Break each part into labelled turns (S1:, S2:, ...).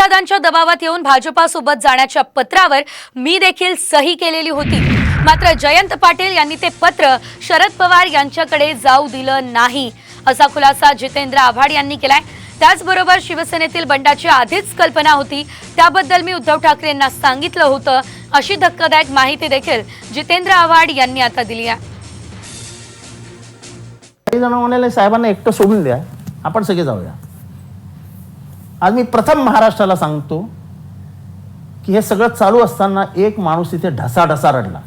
S1: अजितदादांच्या दबावात येऊन भाजपासोबत जाण्याच्या पत्रावर मी देखील सही केलेली होती। मात्र जयंत पाटील यांनी ते पत्र शरद पवार यांच्याकडे जाऊ दिलं नाही, असा खुलासा जितेंद्र आव्हाड यांनी केलाय। त्याचबरोबर शिवसेनेतील बंडाची आधीच कल्पना होती, त्याबद्दल मी उद्धव ठाकरेंना सांगितलं होतं, अशी धक्कादायक माहिती देखील जितेंद्र आव्हाड यांनी आता दिली आहे।
S2: काही जण म्हणाले साहेबांना एकटं सोडून द्या, आपण सगळे जाऊया। आज मी प्रथम महाराष्ट्राला सांगतो की हे सगळं चालू असताना एक माणूस इथे ढसाढसा रडला,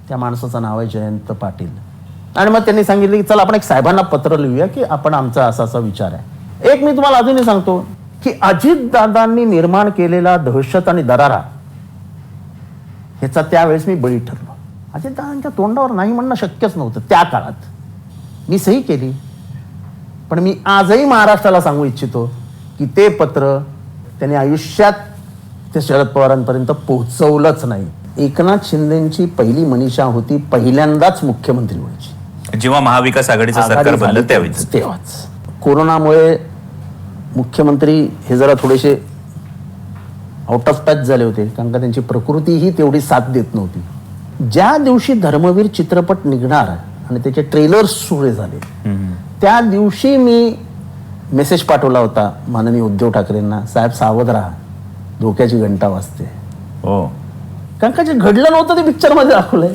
S2: त्या माणसाचं नाव आहे जयंत पाटील। आणि मग त्यांनी सांगितलं की चला आपण एक साहेबांना पत्र लिहूया की आपण आमचा असा असा विचार आहे। एक मी तुम्हाला अजूनही सांगतो की अजितदादांनी निर्माण केलेला दहशत आणि दरारा ह्याचा त्यावेळेस मी बळी ठरलो। अजितदादांच्या तोंडावर नाही म्हणणं शक्यच नव्हतं त्या काळात। मी सही केली, पण मी आजही महाराष्ट्राला सांगू इच्छितो की ते पत्र त्यांनी आयुष्यात ते शरद पवारांपर्यंत पोहोचवलंच नाही। एकनाथ शिंदेची पहिली मनीषा होती पहिल्यांदाच मुख्यमंत्री व्हायची,
S3: जेव्हा महाविकास आघाडीचं सरकार बनलं तेव्हाच।
S2: कोरोनामुळे मुख्यमंत्री हे जरा थोडेसे आउट ऑफ टच झाले होते, कारण का त्यांची प्रकृतीही तेवढी साथ देत नव्हती। ज्या दिवशी धर्मवीर चित्रपट निघणार आणि त्याचे ट्रेलर्स सुरू झाले, त्या दिवशी मी मेसेज पाठवला होता माननीय उद्धव ठाकरेंना, साहेब सावध राहा, धोक्याची घंटा वाजते।
S3: हो,
S2: कारण का जे घडलं नव्हतं ते पिक्चर मध्ये दाखवलंय।